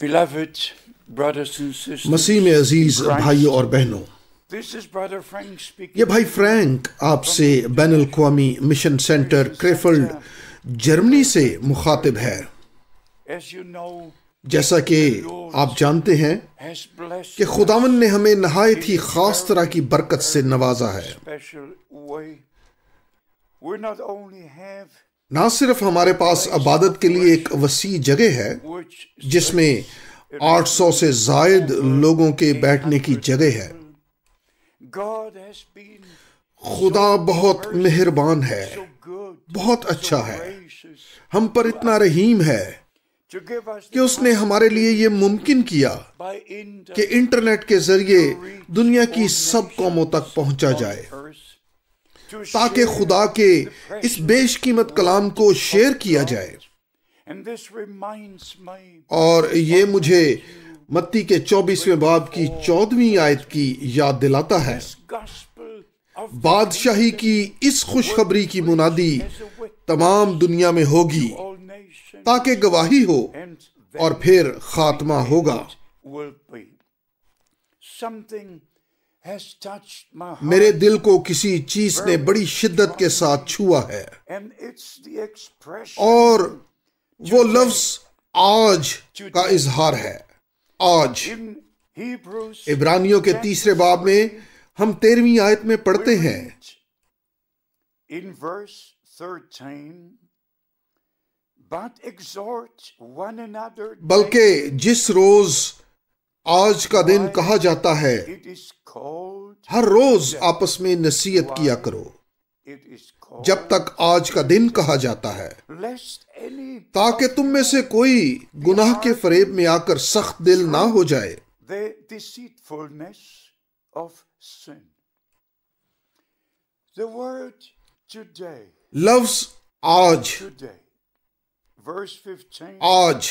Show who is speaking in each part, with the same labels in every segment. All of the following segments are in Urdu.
Speaker 1: Beloved brothers and sisters,
Speaker 2: مسیح میں عزیز بھائیوں اور بہنوں،
Speaker 1: this is Brother Frank speaking.
Speaker 2: یہ بھائی فرینک آپ سے بین الاقوامی مشن سینٹر کریفلڈ جرمنی سے مخاطب ہے۔
Speaker 1: As you know,
Speaker 2: جیسا کہ آپ جانتے ہیں
Speaker 1: has blessed
Speaker 2: کہ خداوند نے ہمیں نہایت ہی خاص طرح کی برکت سے نوازا ہے۔
Speaker 1: special way. We not only have
Speaker 2: نہ صرف ہمارے پاس عبادت کے لیے ایک وسیع جگہ ہے
Speaker 1: which
Speaker 2: جس میں 800 سے زائد لوگوں کے بیٹھنے کی جگہ ہے،
Speaker 1: God has been
Speaker 2: خدا بہت مہربان ہے،
Speaker 1: so good,
Speaker 2: بہت اچھا ہے،
Speaker 1: gracious
Speaker 2: ہم پر اتنا رحیم ہے
Speaker 1: to give us
Speaker 2: کہ اس نے ہمارے لیے یہ ممکن کیا
Speaker 1: by
Speaker 2: کہ انٹرنیٹ کے ذریعے دنیا کی سب قوموں تک پہنچا جائے،
Speaker 1: earth to
Speaker 2: تاکہ
Speaker 1: share.
Speaker 2: خدا کے اس بیش قیمت کلام کو شیئر کیا جائے۔
Speaker 1: And this reminds me
Speaker 2: اور یہ مجھے متی کے 24ویں باب کی 14ویں آیت کی یاد دلاتا ہے۔
Speaker 1: this gospel of
Speaker 2: بادشاہی کی اس خوشخبری کی منادی تمام دنیا میں ہوگی
Speaker 1: all nations,
Speaker 2: تاکہ گواہی ہو
Speaker 1: and
Speaker 2: اور پھر خاتمہ ہوگا۔
Speaker 1: will be. Something has touched my heart,
Speaker 2: میرے دل کو کسی چیز نے بڑی شدت کے ساتھ چھوا ہے،
Speaker 1: and it's the expression
Speaker 2: اور وہ لفظ آج کا اظہار ہے۔ آج
Speaker 1: in Hebrews
Speaker 2: عبرانیوں کے 3 باب میں ہم 13ویں آیت میں پڑھتے ہیں،
Speaker 1: in verse 13, but exhort one another,
Speaker 2: بلکہ جس روز آج کا دن کہا جاتا ہے،
Speaker 1: it is called,
Speaker 2: ہر روز آپس میں نصیحت کیا کرو
Speaker 1: it is called,
Speaker 2: جب تک آج کا دن کہا جاتا ہے،
Speaker 1: lest any
Speaker 2: تاکہ تم میں سے کوئی گناہ کے فریب میں آ کر سخت دل نہ ہو جائے۔
Speaker 1: the deceitfulness of sin. The word today,
Speaker 2: لفظ آج،
Speaker 1: verse 15,
Speaker 2: آج،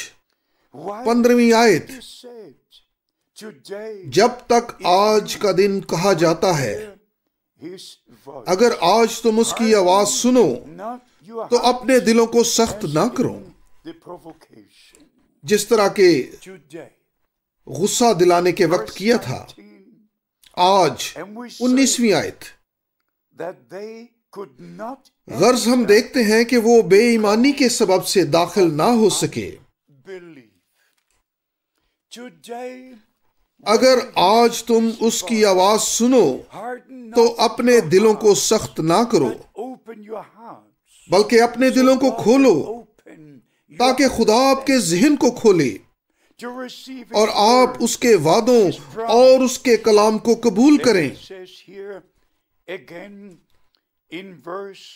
Speaker 1: why
Speaker 2: 15ویں آیت،
Speaker 1: is said today
Speaker 2: جب تک آج کا دن کہا جاتا ہے،
Speaker 1: his voice,
Speaker 2: اگر آج تم اس کی آواز سنو
Speaker 1: not your
Speaker 2: تو اپنے دلوں کو سخت نہ کرو،
Speaker 1: the provocation
Speaker 2: جس طرح کے
Speaker 1: today.
Speaker 2: غصہ دلانے کے وقت کیا تھا۔ آج 19ویں آیت،
Speaker 1: That they could not
Speaker 2: غرض ہم دیکھتے ہیں کہ وہ بے ایمانی کے سبب سے داخل نہ ہو سکے۔
Speaker 1: believe. Today,
Speaker 2: اگر آج تم اس کی آواز سنو
Speaker 1: harden
Speaker 2: تو
Speaker 1: not,
Speaker 2: اپنے دلوں کو سخت نہ کرو،
Speaker 1: open your hearts,
Speaker 2: بلکہ اپنے دلوں کو کھولو
Speaker 1: open your
Speaker 2: تاکہ خدا آپ کے ذہن کو کھولے
Speaker 1: to receive
Speaker 2: اور
Speaker 1: his
Speaker 2: آپ
Speaker 1: word.
Speaker 2: اس کے وعدوں اور اس کے کلام کو قبول کریں۔
Speaker 1: It says here again in verse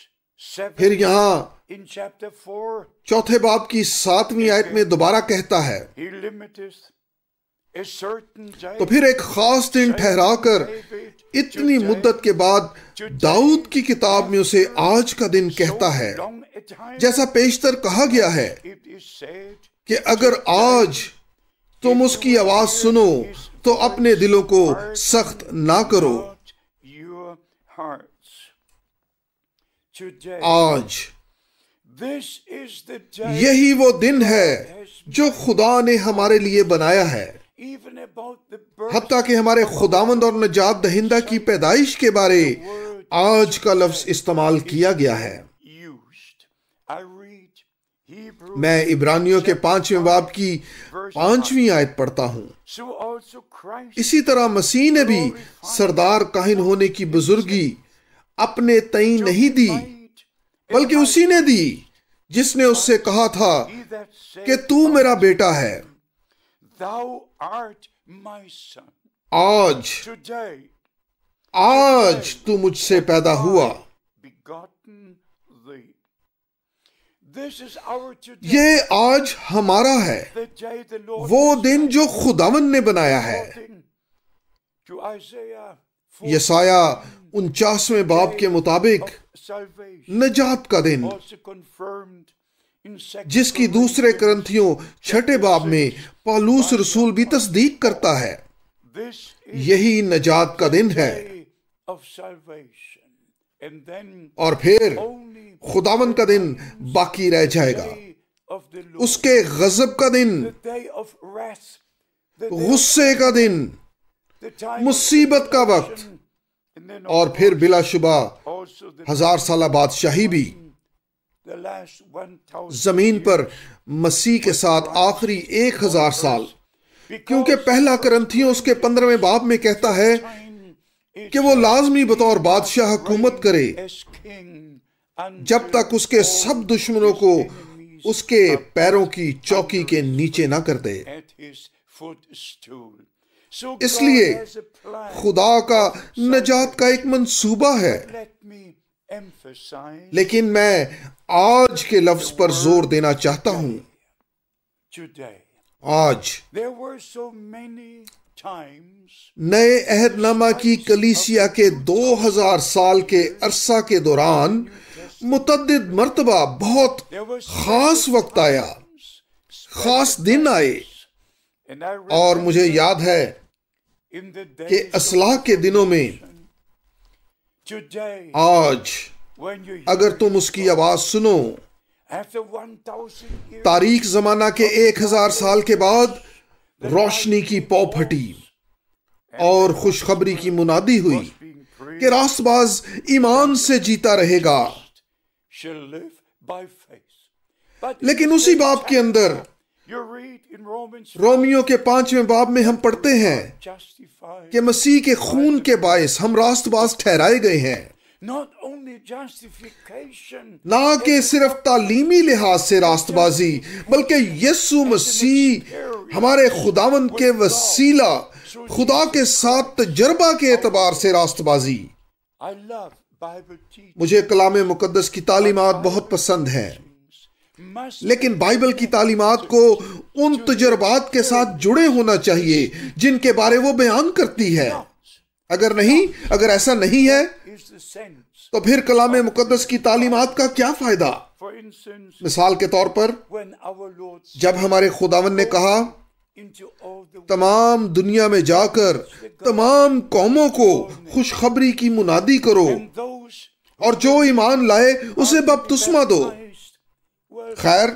Speaker 1: 7,
Speaker 2: پھر یہاں
Speaker 1: in chapter 4,
Speaker 2: 4 باب کی 7ویں آیت میں دوبارہ کہتا ہے،
Speaker 1: he limiteth a certain day.
Speaker 2: تو پھر ایک خاص دن ٹھہرا کر اتنی مدت کے بعد داؤد کی کتاب میں اسے آج کا دن کہتا ہے،
Speaker 1: Long a time
Speaker 2: جیسا پیشتر کہا گیا ہے
Speaker 1: it is said,
Speaker 2: کہ اگر آج تم اس کی آواز سنو تو اپنے دلوں کو سخت نہ کرو۔
Speaker 1: not your hearts. Today,
Speaker 2: آج
Speaker 1: this is the day,
Speaker 2: یہی وہ دن ہے جو خدا نے ہمارے لیے بنایا ہے۔
Speaker 1: even about the birth
Speaker 2: حتیٰ کہ ہمارے خداوند اور نجات دہندہ کی پیدائش کے بارے آج کا لفظ استعمال کیا گیا ہے۔
Speaker 1: used. I read Hebrews,
Speaker 2: میں عبرانیوں کے 5ویں باب کی 5ویں آیت پڑھتا ہوں۔
Speaker 1: so also Christ
Speaker 2: اسی طرح مسیح نے بھی سردار کاہن ہونے کی بزرگی اپنے تئیں نہیں دی،
Speaker 1: died,
Speaker 2: بلکہ اسی نے دی جس نے اس سے کہا تھا
Speaker 1: he that said,
Speaker 2: کہ تو میرا بیٹا ہے،
Speaker 1: thou art my son.
Speaker 2: آج
Speaker 1: Today,
Speaker 2: آج تو مجھ سے پیدا ہوا۔
Speaker 1: begotten thee. This is our today,
Speaker 2: یہ آج ہمارا ہے،
Speaker 1: the day the Lord
Speaker 2: وہ
Speaker 1: has
Speaker 2: دن
Speaker 1: made,
Speaker 2: جو خداوند نے بنایا ہے۔
Speaker 1: according to Isaiah 4,
Speaker 2: یسایہ 49ویں باب کے مطابق
Speaker 1: salvation,
Speaker 2: نجات کا دن،
Speaker 1: also confirmed in 2
Speaker 2: جس کی دوسرے کرنتھیوں 6 باب میں پالوس رسول بھی تصدیق کرتا ہے،
Speaker 1: This is
Speaker 2: یہی نجات کا دن ہے۔
Speaker 1: day of salvation. And then
Speaker 2: اور پھر
Speaker 1: only
Speaker 2: خداوند کا دن باقی رہ جائے گا۔
Speaker 1: day of the Lord,
Speaker 2: اس کے غضب کا دن،
Speaker 1: the day of wrath, the day
Speaker 2: غصے کا دن،
Speaker 1: the time
Speaker 2: مصیبت کا وقت،
Speaker 1: and then
Speaker 2: اور پھر بلا شبہ
Speaker 1: also the
Speaker 2: 1000 سالہ بادشاہی بھی،
Speaker 1: the last 1000
Speaker 2: زمین پر مسیح کے ساتھ آخری 1000 سال، کیونکہ پہلا کرنتھیوں اس کے 15ویں باب میں کہتا ہے کہ وہ لازمی بطور بادشاہ حکومت کرے جب تک اس کے سب دشمنوں کو اس کے پیروں کی چوکی کے نیچے نہ کر دے۔ اس لیے خدا کا نجات کا ایک منصوبہ ہے، لیکن میں آج کے لفظ پر زور دینا چاہتا ہوں۔ آج نئے عہد نامہ کی کلیسیا کے 2000 سال کے عرصہ کے دوران متعدد مرتبہ بہت خاص وقت آیا، خاص دن آئے، اور مجھے یاد ہے کہ اصلاح کے دنوں میں آج اگر تم اس کی آواز سنو، تاریخ زمانہ کے 1000 سال کے بعد روشنی کی پو پھٹی اور خوشخبری کی منادی ہوئی کہ راست باز ایمان سے جیتا رہے گا۔ لیکن اسی باب کے اندر رومیوں کے 5ویں باب میں ہم پڑھتے ہیں کہ مسیح کے خون کے باعث ہم راست باز ٹھہرائے گئے ہیں، نہ کہ صرف تعلیمی لحاظ سے راست بازی، بلکہ یسوع مسیح ہمارے خداوند کے وسیلہ خدا کے ساتھ تجربہ کے اعتبار سے راست بازی۔ مجھے کلام مقدس کی تعلیمات بہت پسند ہیں، لیکن بائبل کی تعلیمات کو ان تجربات کے ساتھ جڑے ہونا چاہیے جن کے بارے وہ بیان کرتی ہے۔ اگر ایسا نہیں ہے تو پھر کلام مقدس کی تعلیمات کا کیا فائدہ؟ مثال کے طور پر جب ہمارے خداوند نے کہا تمام دنیا میں جا کر تمام قوموں کو خوشخبری کی منادی کرو اور جو ایمان لائے اسے بپتسمہ دو۔ خیر،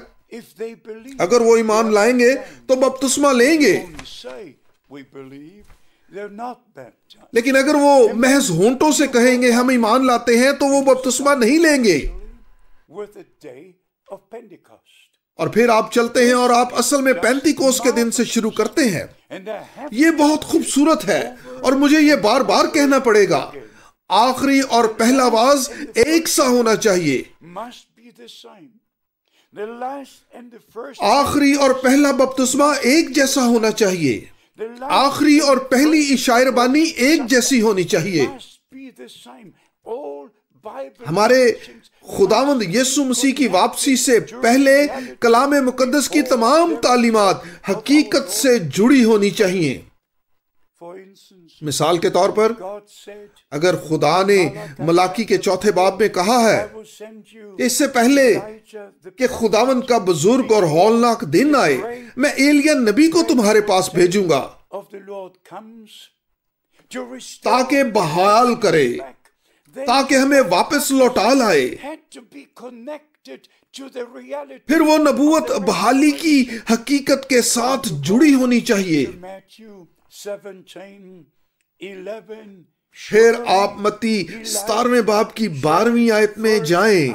Speaker 2: اگر وہ ایمان لائیں گے تو بپتسمہ لیں گے، لیکن اگر وہ محض ہونٹوں سے کہیں گے ہم ایمان لاتے ہیں تو وہ بپتسمہ نہیں لیں گے۔ اور پھر آپ چلتے ہیں اور آپ اصل میں پینتیکوس کے دن سے شروع کرتے ہیں۔ یہ بہت خوبصورت ہے اور مجھے یہ بار بار کہنا پڑے گا، آخری اور پہلا آواز ایک سا ہونا چاہیے۔ آخری اور پہلا بپتسمہ ایک جیسا ہونا چاہیے، آخری اور پہلی عشاء ربانی ایک جیسی ہونی چاہیے۔ ہمارے خداوند یسوع مسیح کی واپسی سے پہلے کلام مقدس کی تمام تعلیمات حقیقت سے جڑی ہونی چاہیے۔ مثال کے طور پر اگر خدا نے ملاکی کے 4 باب میں کہا ہے کہ اس سے پہلے کہ خداوند کا بزرگ اور ہولناک دن آئے میں ایلیا نبی کو تمہارے پاس بھیجوں گا تاکہ بحال کرے، تاکہ ہمیں واپس لوٹا لائے، پھر وہ نبوت بحالی کی حقیقت کے ساتھ جڑی ہونی چاہیے۔ پھر آپ متی 17ویں باب کی 12ویں آیت میں جائیں،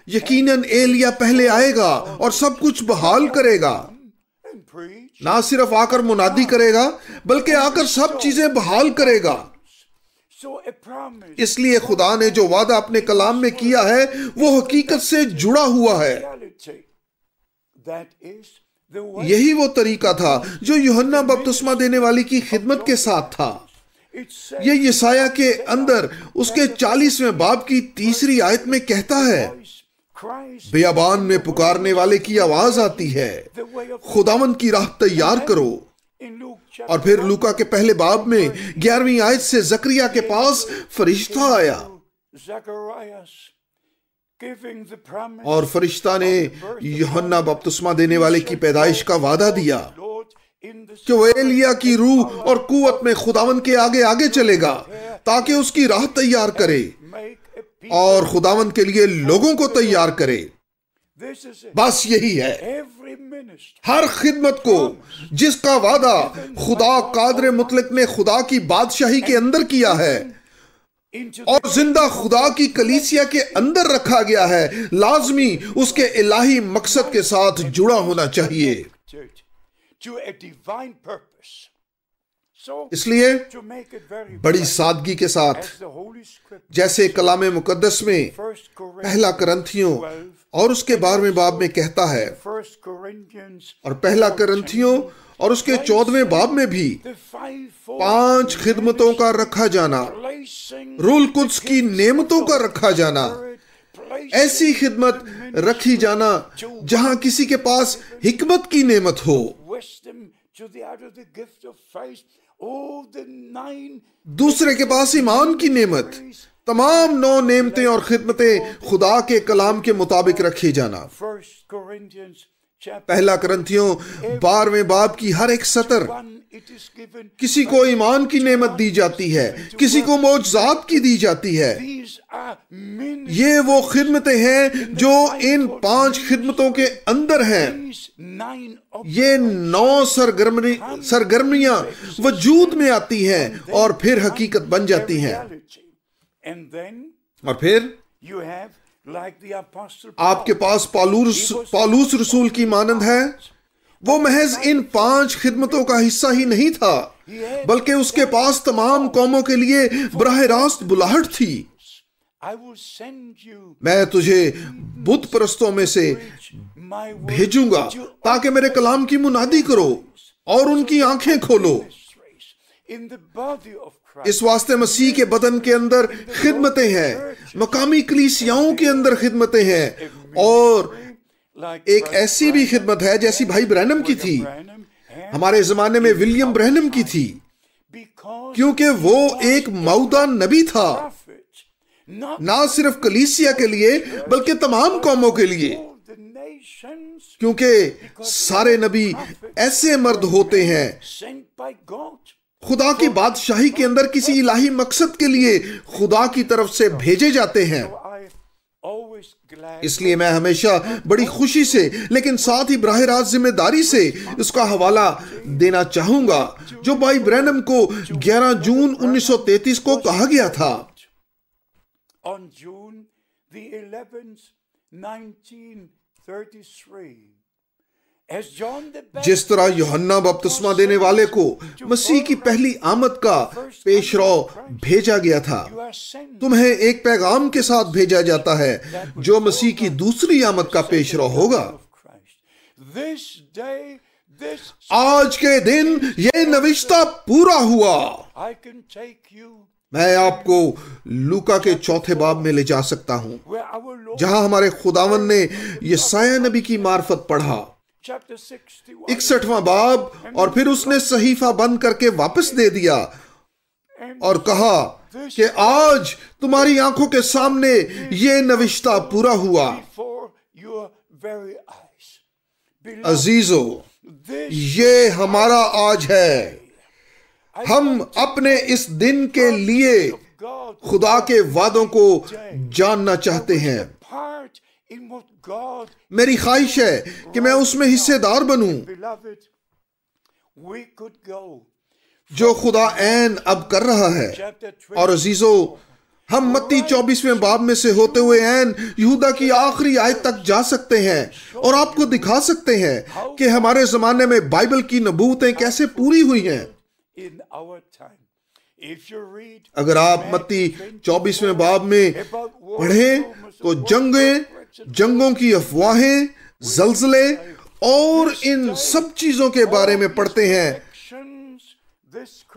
Speaker 2: یقیناً ایلیا پہلے آئے گا اور سب کچھ بحال کرے گا، نہ صرف آ کر منادی کرے گا بلکہ آ کر سب چیزیں بحال کرے گا۔ اس لیے خدا نے جو وعدہ اپنے کلام میں کیا ہے وہ حقیقت سے جڑا ہوا ہے۔ یہی وہ طریقہ تھا جو یوحنا بپتسمہ دینے والی کی خدمت کے ساتھ تھا۔ یہ یسایہ کے اندر اس کے 40ویں باب کی 3 آیت میں کہتا ہے، بیابان میں پکارنے والے کی آواز آتی ہے، خداوند کی راہ تیار کرو۔ اور پھر لوکا کے پہلے باب میں 11ویں آیت سے زکریا کے پاس فرشتہ آیا اور فرشتہ نے یوحنا بپتسمہ دینے والے کی پیدائش کا وعدہ دیا کہ وہ ایلیا کی روح اور قوت میں خداوند کے آگے آگے چلے گا تاکہ اس کی راہ تیار کرے اور خداوند کے لیے لوگوں کو تیار کرے۔ بس یہی ہے ہر خدمت کو جس کا وعدہ خدا قادر مطلق نے خدا کی بادشاہی کے اندر کیا ہے اور زندہ خدا کی کلیسیا کے اندر رکھا گیا ہے، لازمی اس کے الہی مقصد کے ساتھ جڑا ہونا چاہیے۔ اس لیے بڑی سادگی کے ساتھ، جیسے کلام مقدس میں پہلا کرنتھیوں اور اس کے 12ویں باب میں کہتا ہے، اور پہلا کرنتھیوں اور اس کے 14ویں باب میں بھی 5 خدمتوں کا رکھا جانا، روح القدس کی نعمتوں کا رکھا جانا، ایسی خدمت رکھی جانا جہاں کسی کے پاس حکمت کی نعمت ہو، دوسرے کے پاس ایمان کی نعمت، تمام 9 نعمتیں اور خدمتیں خدا کے کلام کے مطابق رکھی جانا۔ پہلا کرنتھیوں 12ویں باب کی ہر ایک سطر، کسی کو ایمان کی نعمت دی جاتی ہے، کسی کو معجزات کی دی جاتی ہے۔ یہ وہ خدمتیں ہیں جو ان 5 خدمتوں کے اندر ہیں۔ یہ 9 سرگرمیاں وجود میں آتی ہیں اور پھر حقیقت بن جاتی ہیں۔ اور پھر آپ کے پاس پالوس رسول کی مانند ہے، وہ محض ان 5 خدمتوں کا حصہ ہی نہیں تھا، بلکہ اس کے پاس تمام قوموں کے لیے براہ راست بلاہٹ تھی۔ میں تجھے بت پرستوں میں سے بھیجوں گا تاکہ میرے کلام کی منادی کرو اور ان کی آنکھیں کھولو۔ اس واسطے مسیح کے بدن کے اندر خدمتیں ہیں، مقامی کلیسیاؤں کے اندر خدمتیں ہیں، اور ایک ایسی بھی خدمت ہے جیسی بھائی برینم کی تھی، ہمارے زمانے میں ولیم برینم کی تھی، کیونکہ وہ ایک موعودہ نبی تھا، نہ صرف کلیسیا کے لیے بلکہ تمام قوموں کے لیے، کیونکہ سارے نبی ایسے مرد ہوتے ہیں خدا کی بادشاہی کے اندر کسی الہی مقصد کے لیے خدا کی طرف سے بھیجے جاتے ہیں۔ اس لیے میں ہمیشہ بڑی خوشی سے لیکن ساتھ ہی براہ راست ذمہ داری سے اس کا حوالہ دینا چاہوں گا جو بھائی برینم کو 11 جون 1933 کو کہا گیا تھا۔ جس طرح یوحنا بپتسمہ دینے والے کو مسیح کی پہلی آمد کا پیش رو بھیجا گیا تھا، تمہیں ایک پیغام کے ساتھ بھیجا جاتا ہے جو مسیح کی دوسری آمد کا پیش رو ہوگا۔ آج کے دن یہ نوشتہ پورا ہوا۔ میں آپ کو لوکا کے 4 باب میں لے جا سکتا ہوں جہاں ہمارے خداوند نے یسایہ نبی کی معرفت پڑھا، 61واں باب، اور پھر اس نے صحیفہ بند کر کے واپس دے دیا اور کہا کہ آج تمہاری آنکھوں کے سامنے یہ نوشتہ پورا ہوا۔ عزیزو، یہ ہمارا آج ہے۔ ہم اپنے اس دن کے لیے خدا کے وعدوں کو جاننا چاہتے ہیں۔ میری خواہش ہے کہ میں اس میں حصے دار بنوں جو خدا عین اب کر رہا ہے۔ اور عزیزو، ہم متی 24ویں باب میں سے ہوتے ہوئے عین یہودا کی آخری آیت تک جا سکتے ہیں اور آپ کو دکھا سکتے ہیں کہ ہمارے زمانے میں بائبل کی نبوتیں کیسے پوری ہوئی ہیں۔ اگر آپ متی 24ویں باب میں پڑھیں تو جنگوں کی افواہیں، زلزلے اور ان سب چیزوں کے بارے میں پڑھتے ہیں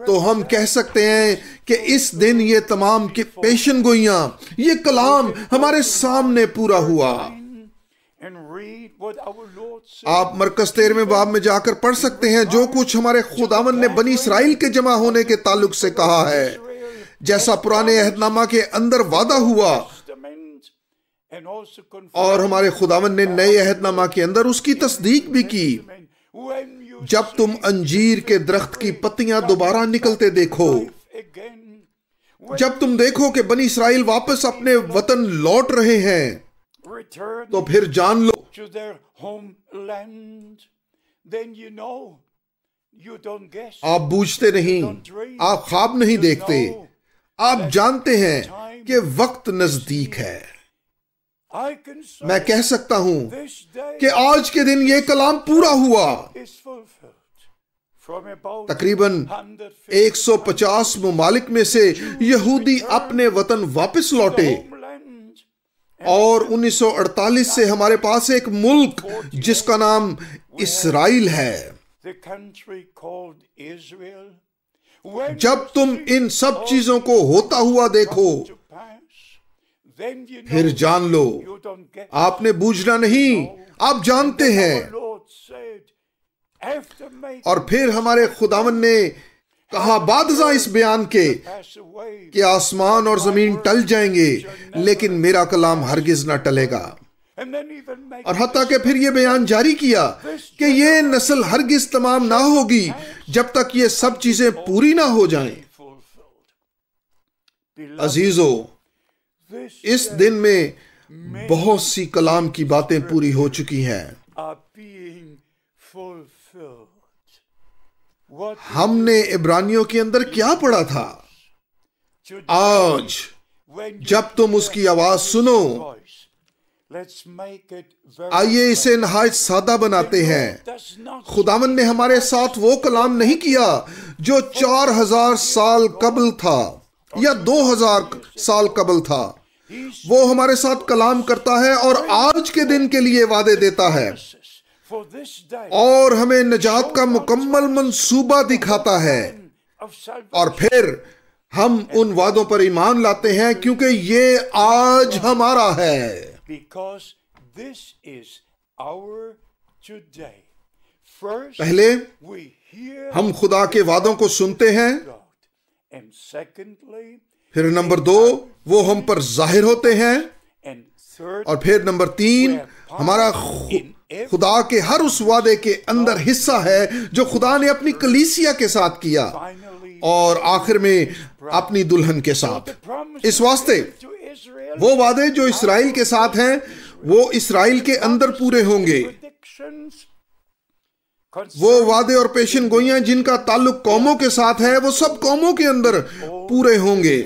Speaker 2: تو ہم کہہ سکتے ہیں کہ اس دن یہ تمام کی پیشن گوئیاں، یہ کلام ہمارے سامنے پورا ہوا۔ آپ مرکز 13ویں باب میں جا کر پڑھ سکتے ہیں جو کچھ ہمارے خداوند نے بنی اسرائیل کے جمع ہونے کے تعلق سے کہا ہے، جیسا پرانے عہد نامہ کے اندر وعدہ ہوا، اور ہمارے خداوند نے نئے عہد نامہ کے اندر اس کی تصدیق بھی کی۔ جب تم انجیر کے درخت کی پتیاں دوبارہ نکلتے دیکھو، جب تم دیکھو کہ بنی اسرائیل واپس اپنے وطن لوٹ رہے ہیں، تو پھر جان لو
Speaker 1: to their homeland, then you know, you don't guess,
Speaker 2: آپ بوجھتے نہیں، آپ خواب نہیں دیکھتے، آپ جانتے ہیں کہ وقت نزدیک ہے۔
Speaker 1: I can say
Speaker 2: میں کہہ سکتا ہوں
Speaker 1: this day
Speaker 2: کہ آج کے دن یہ کلام پورا ہوا۔
Speaker 1: is fulfilled. From about
Speaker 2: تقریباً
Speaker 1: 150
Speaker 2: 150 ممالک میں سے یہودی اپنے وطن واپس لوٹے،
Speaker 1: homeland,
Speaker 2: اور 1948 سے ہمارے پاس ایک ملک جس کا نام اسرائیل ہے۔
Speaker 1: the country called Israel, when
Speaker 2: جب تم ان سب چیزوں کو ہوتا ہوا دیکھو
Speaker 1: to pass, then you know
Speaker 2: پھر جان لو،
Speaker 1: you don't get.
Speaker 2: آپ نے بوجھنا نہیں، آپ جانتے ہیں۔
Speaker 1: Our Lord said, after making
Speaker 2: اور پھر ہمارے خداوند نے کہا بعد ازاں اس بیان کے
Speaker 1: pass away,
Speaker 2: کہ آسمان اور زمین ٹل جائیں گے لیکن میرا کلام ہرگز نہ ٹلے گا،
Speaker 1: and then even make
Speaker 2: اور حتیٰ کہ پھر یہ بیان جاری کیا کہ یہ نسل ہرگز تمام نہ ہوگی جب تک یہ سب چیزیں پوری نہ ہو جائیں۔
Speaker 1: fulfilled. Beloved,
Speaker 2: عزیزو،
Speaker 1: this
Speaker 2: اس دن میں بہت سی کلام کی باتیں پوری ہو چکی ہیں۔
Speaker 1: are being fulfilled. What
Speaker 2: ہم نے عبرانیوں کے اندر کیا پڑھا تھا؟
Speaker 1: today,
Speaker 2: آج
Speaker 1: when you
Speaker 2: جب تم اس کی آواز سنو،
Speaker 1: voice, let's make it very
Speaker 2: آئیے اسے نہایت سادہ بناتے ہیں۔
Speaker 1: does not
Speaker 2: خداوند نے ہمارے ساتھ وہ کلام نہیں کیا جو 4000 سال قبل تھا یا 2000 سال قبل تھا، وہ ہمارے ساتھ کلام کرتا ہے اور آج کے دن کے لیے وعدے دیتا ہے،
Speaker 1: for this day
Speaker 2: اور ہمیں نجات کا مکمل منصوبہ دکھاتا ہے،
Speaker 1: of salvation.
Speaker 2: اور پھر ہم ان وعدوں پر ایمان لاتے ہیں کیونکہ یہ آج ہمارا ہے۔
Speaker 1: Because this is our today. First,
Speaker 2: پہلے
Speaker 1: we hear
Speaker 2: ہم خدا کے وعدوں کو سنتے ہیں،
Speaker 1: God. And secondly,
Speaker 2: پھر نمبر 2 وہ ہم پر ظاہر ہوتے ہیں،
Speaker 1: and third,
Speaker 2: اور پھر نمبر 3 ہمارا خدا کے ہر اس وعدے کے اندر حصہ ہے جو خدا نے اپنی کلیسیا کے ساتھ کیا،
Speaker 1: finally,
Speaker 2: اور آخر میں اپنی دلہن کے ساتھ۔ اس واسطے
Speaker 1: to Israel,
Speaker 2: وہ وعدے جو اسرائیل کے ساتھ ہیں وہ اسرائیل کے اندر پورے ہوں گے،
Speaker 1: predictions
Speaker 2: وہ وعدے اور پیشن گوئیاں جن کا تعلق قوموں کے ساتھ ہے وہ سب قوموں کے اندر پورے ہوں گے،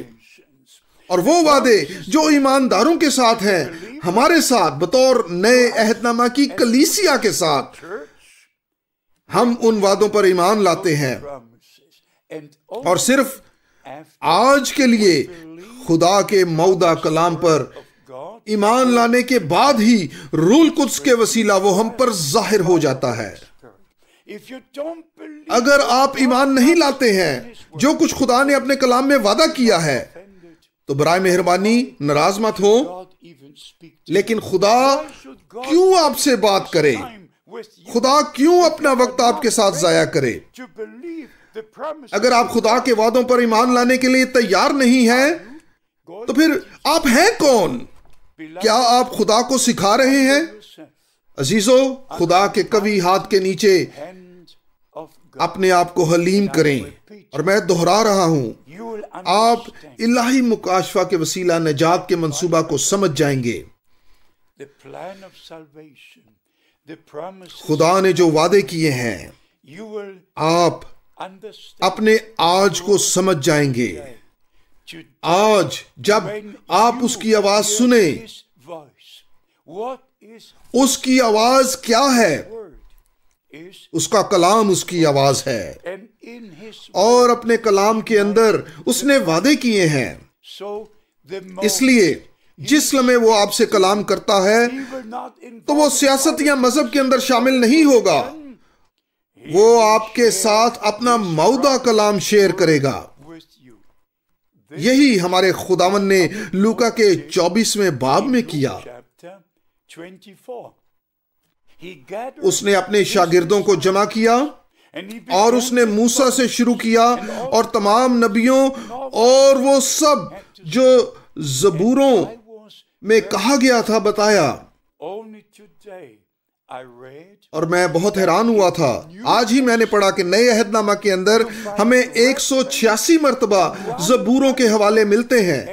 Speaker 2: اور وہ وعدے جو ایمانداروں کے ساتھ ہیں ہمارے ساتھ بطور نئے عہد نامہ کی کلیسیا کے ساتھ، ہم ان وعدوں پر ایمان لاتے ہیں،
Speaker 1: promises. And
Speaker 2: اور صرف آج کے لیے خدا کے مودع کلام پر
Speaker 1: God,
Speaker 2: ایمان لانے کے بعد ہی روح القدس کے وسیلہ وہ ہم پر ظاہر ہو جاتا ہے۔
Speaker 1: if you don't believe
Speaker 2: اگر آپ ایمان نہیں لاتے ہیں جو کچھ خدا نے اپنے کلام میں وعدہ کیا ہے
Speaker 1: offended,
Speaker 2: تو برائے مہربانی ناراض مت ہو،
Speaker 1: God even speak to
Speaker 2: لیکن خدا کیوں آپ سے بات کرے؟
Speaker 1: time with you
Speaker 2: خدا کیوں اپنا وقت آپ کے ساتھ ضائع کرے؟
Speaker 1: to believe the promise.
Speaker 2: اگر آپ خدا کے وعدوں پر ایمان لانے کے لیے تیار نہیں ہیں تو پھر آپ ہیں کون؟ کیا آپ خدا کو سکھا رہے ہیں؟ عزیزو، خدا کے قوی ہاتھ کے نیچے
Speaker 1: Hand of God.
Speaker 2: اپنے آپ کو حلیم کریں، اور میں دہرا رہا ہوں،
Speaker 1: You will
Speaker 2: آپ
Speaker 1: understand
Speaker 2: الہی مکاشفہ کے وسیلہ نجات کے منصوبہ کو سمجھ جائیں گے۔
Speaker 1: the plan of salvation, the promises.
Speaker 2: خدا نے جو وعدے کیے ہیں
Speaker 1: You will
Speaker 2: آپ
Speaker 1: understand
Speaker 2: اپنے آج کو سمجھ جائیں گے۔
Speaker 1: today
Speaker 2: آج جب
Speaker 1: when
Speaker 2: آپ
Speaker 1: you
Speaker 2: اس کی آواز
Speaker 1: hear
Speaker 2: سنیں،
Speaker 1: His voice. What is
Speaker 2: اس کی آواز کیا ہے؟
Speaker 1: word? Is
Speaker 2: اس کا کلام اس کی آواز ہے،
Speaker 1: and in His
Speaker 2: اور اپنے کلام کے اندر اس نے وعدے کیے ہیں۔
Speaker 1: so the
Speaker 2: اس لیے جس لمحے وہ آپ سے کلام کرتا ہے
Speaker 1: He will not
Speaker 2: تو وہ
Speaker 1: involve
Speaker 2: سیاست یا مذہب کے اندر شامل نہیں ہوگا، وہ آپ کے ساتھ اپنا مودع کلام شیئر کرے گا۔
Speaker 1: with you.
Speaker 2: یہی ہمارے خداوند نے لوکا کے 24ویں باب میں کیا۔
Speaker 1: Chapter 24. He gathered
Speaker 2: اس نے اپنے شاگردوں کو جمع کیا
Speaker 1: and he
Speaker 2: اور اس نے موسیٰ سے شروع کیا اور تمام نبیوں اور وہ سب جو زبوروں
Speaker 1: I was
Speaker 2: میں کہا گیا تھا بتایا،
Speaker 1: only today I read
Speaker 2: اور میں بہت حیران ہوا تھا۔ آج ہی میں نے پڑھا کہ نئے عہد نامہ کے اندر ہمیں 186 مرتبہ زبوروں کے حوالے ملتے ہیں،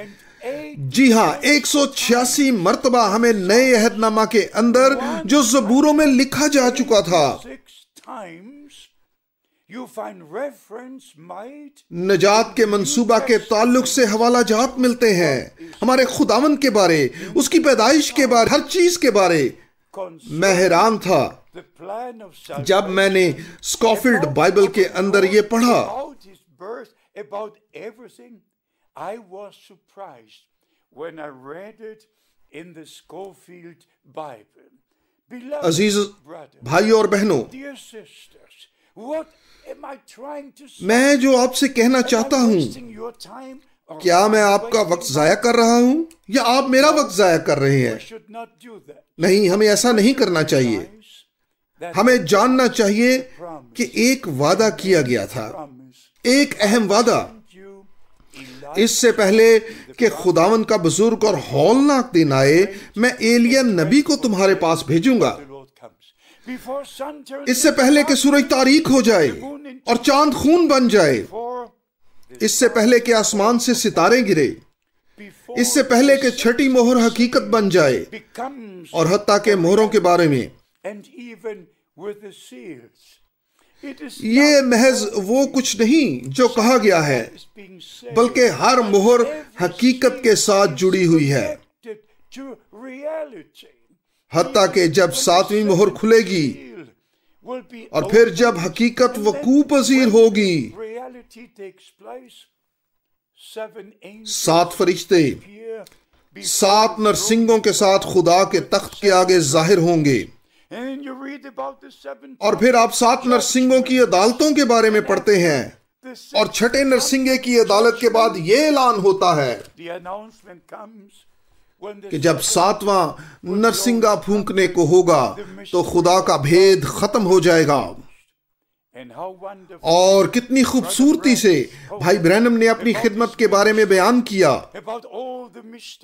Speaker 2: جی ہاں، 186 مرتبہ ہمیں نئے عہد نامہ کے اندر جو زبوروں میں لکھا جا چکا تھا، نجات کے منصوبہ کے تعلق سے حوالہ جات ملتے ہیں، ہمارے خداوند کے بارے، اس کی پیدائش کے بارے، ہر چیز کے بارے۔ میں حیران تھا جب میں نے اسکوفیلڈ بائبل کے اندر یہ پڑھا۔ عزیز بھائیوں اور بہنوں، میں جو آپ سے کہنا چاہتا ہوں، کیا میں آپ کا وقت ضائع کر رہا ہوں یا آپ میرا وقت ضائع کر رہے ہیں؟ نہیں، ہمیں ایسا نہیں کرنا چاہیے۔ ہمیں جاننا چاہیے کہ ایک وعدہ کیا گیا تھا، ایک اہم وعدہ۔ اس سے پہلے کہ خداوند کا بزرگ اور ہولناک دن آئے، میں ایلیا نبی کو تمہارے پاس بھیجوں گا۔ اس سے پہلے کہ سورج تاریک ہو جائے اور چاند خون بن جائے، اس سے پہلے کہ آسمان سے ستارے گرے، اس سے پہلے کہ چھٹی مہر حقیقت بن جائے، اور حتیٰ کہ مہروں کے بارے میں یہ محض وہ کچھ نہیں جو کہا گیا ہے، بلکہ ہر مہر حقیقت کے ساتھ جڑی ہوئی ہے، حتیٰ کہ جب 7ویں مہر کھلے گی اور پھر جب حقیقت وقوع پذیر ہوگی، 7 فرشتے 7 نرسنگوں کے ساتھ خدا کے تخت کے آگے ظاہر ہوں گے، اور پھر آپ 7 نرسنگوں کی عدالتوں کے بارے میں پڑھتے ہیں، اور چھٹے نرسنگے کی عدالت کے بعد یہ اعلان ہوتا ہے کہ جب 7واں نرسنگا پھونکنے کو ہوگا تو خدا کا بھید ختم ہو جائے گا۔ اور کتنی خوبصورتی سے بھائی برینم نے اپنی خدمت کے بارے میں بیان کیا،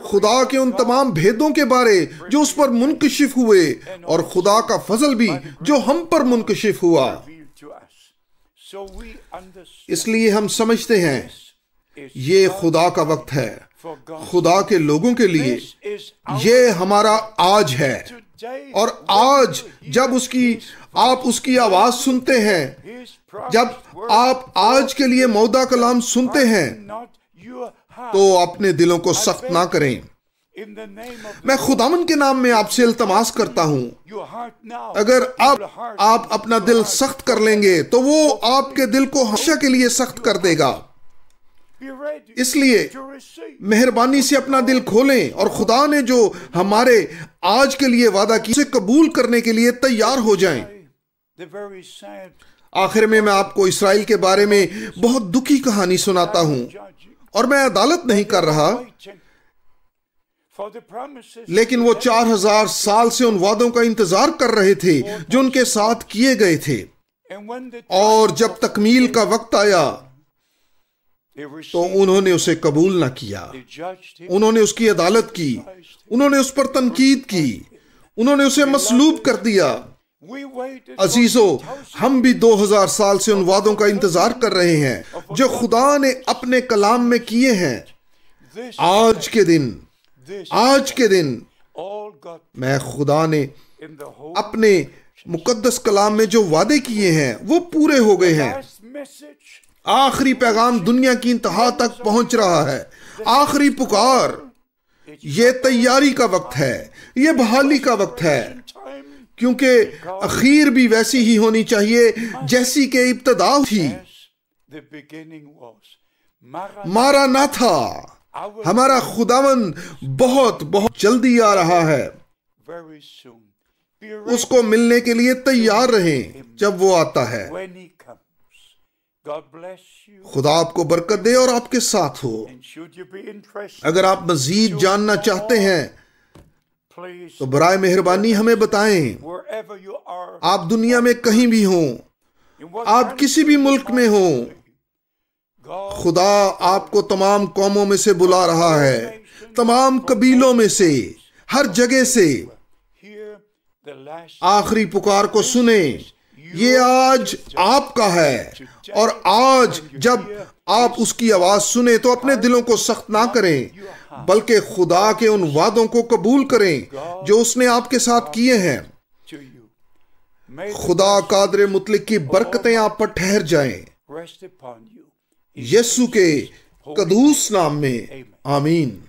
Speaker 2: خدا کے ان تمام بھیدوں کے بارے جو اس پر منکشف ہوئے، اور خدا کا فضل بھی جو ہم پر منکشف ہوا۔ اس لیے ہم سمجھتے ہیں یہ خدا کا وقت ہے، خدا کے لوگوں کے لیے یہ ہمارا آج ہے، اور آج جب آپ اس کی آواز سنتے ہیں، جب آپ آج کے لیے مودع کلام سنتے ہیں، تو اپنے دلوں کو سخت نہ کریں۔ میں خداوند کے نام میں آپ سے التماس کرتا ہوں، اگر آپ اپنا دل سخت کر لیں گے تو وہ آپ کے دل کو ہمیشہ کے لیے سخت کر دے گا۔ اس لیے مہربانی سے اپنا دل کھولیں، اور خدا نے جو ہمارے آج کے لیے وعدہ کیا اسے قبول کرنے کے لیے تیار ہو جائیں۔ آخر میں آپ کو اسرائیل کے بارے میں بہت دکھی کہانی سناتا ہوں، اور میں عدالت نہیں کر رہا، لیکن وہ 4000 سال سے ان وعدوں کا انتظار کر رہے تھے جو ان کے ساتھ کیے گئے تھے، اور جب تکمیل کا وقت آیا تو انہوں نے اسے قبول نہ کیا، انہوں نے اس کی عدالت کی، انہوں نے اس پر تنقید کی، انہوں نے اسے مصلوب کر دیا۔ عزیزو، ہم بھی 2000 سال سے ان وعدوں کا انتظار کر رہے ہیں جو خدا نے اپنے کلام میں کیے ہیں۔ آج کے دن میں خدا نے اپنے مقدس کلام میں جو وعدے کیے ہیں وہ پورے ہو گئے ہیں۔ آخری پیغام دنیا کی انتہا تک پہنچ رہا ہے، آخری پکار، یہ تیاری کا وقت ہے، یہ بحالی کا وقت ہے، کیونکہ اخیر بھی ویسی ہی ہونی چاہیے جیسی کہ ابتدا تھی۔ مارا نہ تھا، ہمارا خداوند بہت جلدی آ رہا ہے، اس کو ملنے کے لیے تیار رہیں جب وہ آتا ہے۔ خدا آپ کو برکت دے اور آپ کے ساتھ ہو۔ اگر آپ مزید جاننا چاہتے ہیں تو برائے مہربانی ہمیں بتائیں۔ آپ دنیا میں کہیں بھی ہوں، آپ کسی بھی ملک میں ہوں، خدا آپ کو تمام قوموں میں سے بلا رہا ہے، تمام قبیلوں میں سے، ہر جگہ سے۔ آخری پکار کو سنیں، یہ آج آپ کا ہے اور آج جب آپ اس کی آواز سنیں تو اپنے دلوں کو سخت نہ کریں، بلکہ خدا کے ان وعدوں کو قبول کریں جو اس نے آپ کے ساتھ کیے ہیں۔ خدا قادر مطلق کی برکتیں آپ پر ٹھہر جائیں، یسوع کے قدوس نام میں، آمین۔